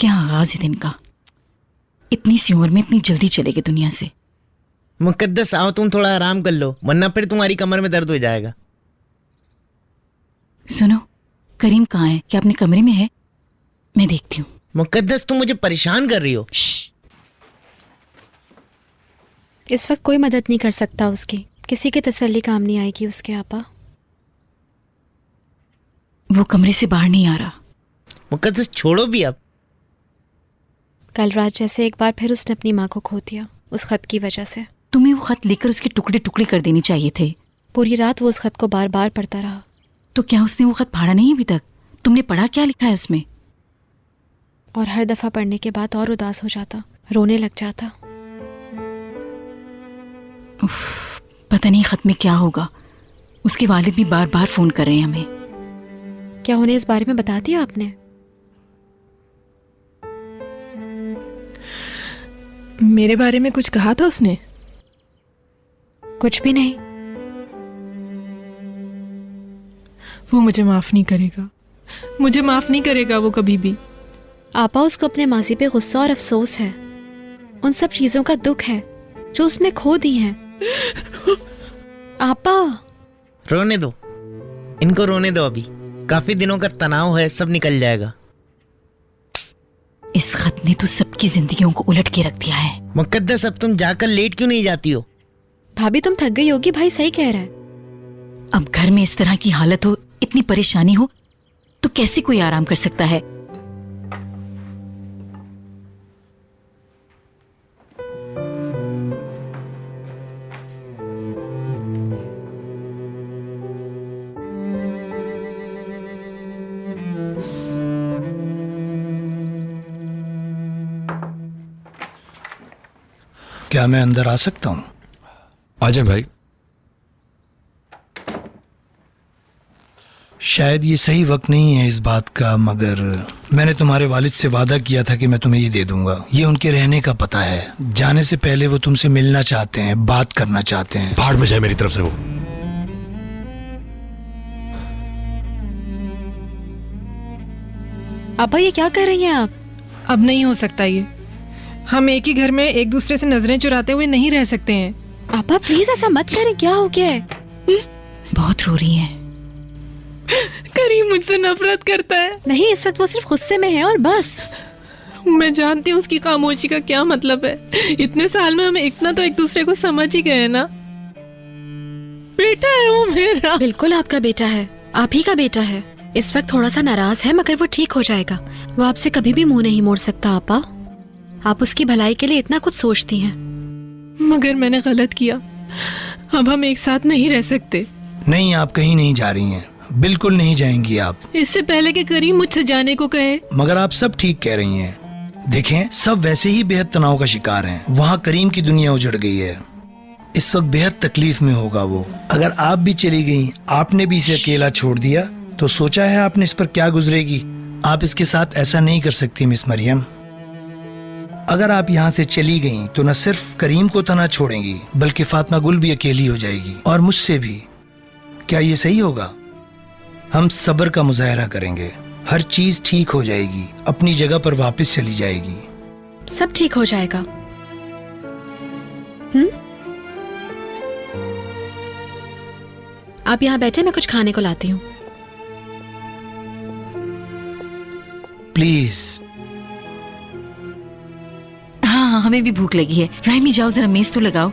क्या आगाज है दिन का। इतनी सी उम्र में इतनी जल्दी चले गए दुनिया से। मुकद्दस आओ, तुम थोड़ा आराम कर लो, वरना फिर तुम्हारी कमर में दर्द हो जाएगा। सुनो, करीम कहाँ है? क्या अपने कमरे में है? मैं देखती हूँ। मुकद्दस तुम मुझे परेशान कर रही हो। इस वक्त कोई मदद नहीं कर सकता उसकी, किसी की तसल्ली काम नहीं आएगी उसके। आपा वो कमरे से बाहर नहीं आ रहा। मुकद्दस छोड़ो भी अब। कल रात जैसे एक बार फिर उसने अपनी माँ को खो दिया उस खत की वजह से। तुम्हें वो खत लेकर उसके टुकड़े टुकड़े कर देने चाहिए थे। पूरी रात वो उस खत को बार बार पढ़ता रहा। तो क्या उसने वो खत फाड़ा नहीं अभी तक? तुमने पढ़ा क्या लिखा है उसमें? और हर दफा पढ़ने के बाद और उदास हो जाता, रोने लग जाता। उफ, पता नहीं खत में क्या होगा। उसके वालिद भी बार बार फोन कर रहे हैं हमें। क्या उन्हें इस बारे में बता दिया आपने? मेरे बारे में कुछ कहा था उसने? कुछ भी नहीं। वो मुझे माफ नहीं करेगा, मुझे माफ नहीं करेगा वो कभी भी। आपा उसको अपने माजी पे गुस्सा और अफसोस है, उन सब चीजों का दुख है जो उसने खो दी हैं। आपा रोने दो, इनको रोने दो, अभी काफी दिनों का तनाव है, सब निकल जाएगा। इस खत ने तो सबकी जिंदगियों को उलट के रख दिया है। मुकद्दस अब तुम जाकर लेट क्यों नहीं जाती हो? भाभी तुम थक गई होगी, भाई सही कह रहा है। अब घर में इस तरह की हालत हो, इतनी परेशानी हो, तो कैसे कोई आराम कर सकता है? क्या मैं अंदर आ सकता हूँ? आ जाए भाई। शायद ये सही वक्त नहीं है इस बात का, मगर मैंने तुम्हारे वालिद से वादा किया था कि मैं तुम्हें ये दे दूंगा। ये उनके रहने का पता है। जाने से पहले वो तुमसे मिलना चाहते हैं, बात करना चाहते हैं। भाड़ में जाए मेरी तरफ से वो। आपा ये क्या कर रही हैं आप? अब नहीं हो सकता ये। हम एक ही घर में एक दूसरे से नजरें चुराते हुए नहीं रह सकते हैं। आपा प्लीज ऐसा मत करें, क्या हो गया है? बहुत रो रही हैं। करीम मुझसे नफरत करता है। नहीं, इस वक्त वो सिर्फ गुस्से में है और बस। मैं जानती हूँ उसकी खामोशी का क्या मतलब है। इतने साल में हमें इतना तो एक दूसरे को समझ ही गए हैं ना। बेटा है वो मेरा। बिल्कुल आपका बेटा है, आप ही का बेटा है। इस वक्त थोड़ा सा नाराज है, मगर वो ठीक हो जाएगा। वो आपसे कभी भी मुंह नहीं मोड़ सकता। आपा, आप उसकी भलाई के लिए इतना कुछ सोचती हैं। मगर मैंने गलत किया। अब हम एक साथ नहीं रह सकते। नहीं, आप कहीं नहीं जा रही हैं, बिल्कुल नहीं जाएंगी आप। इससे पहले कि करीम मुझसे जाने को कहे। मगर आप सब ठीक कह रही हैं। देखें, सब वैसे ही बेहद तनाव का शिकार हैं। वहाँ करीम की दुनिया उजड़ गई है। इस वक्त बेहद तकलीफ में होगा वो। अगर आप भी चली गई, आपने भी इसे अकेला छोड़ दिया, तो सोचा है आपने इस पर क्या गुजरेगी? आप इसके साथ ऐसा नहीं कर सकती मिस मरियम। अगर आप यहाँ से चली गईं, तो न सिर्फ करीम को तना छोड़ेंगी, बल्कि फातिमा गुल भी अकेली हो जाएगी, और मुझसे भी। क्या ये सही होगा? हम सब्र का मुजाहरा करेंगे, हर चीज ठीक हो जाएगी, अपनी जगह पर वापस चली जाएगी। सब ठीक हो जाएगा। आप यहाँ बैठे, मैं कुछ खाने को लाती हूँ। प्लीज। हाँ हाँ, हमें भी भूख लगी है। राइमी, जाओ जरा मेज तो लगाओ।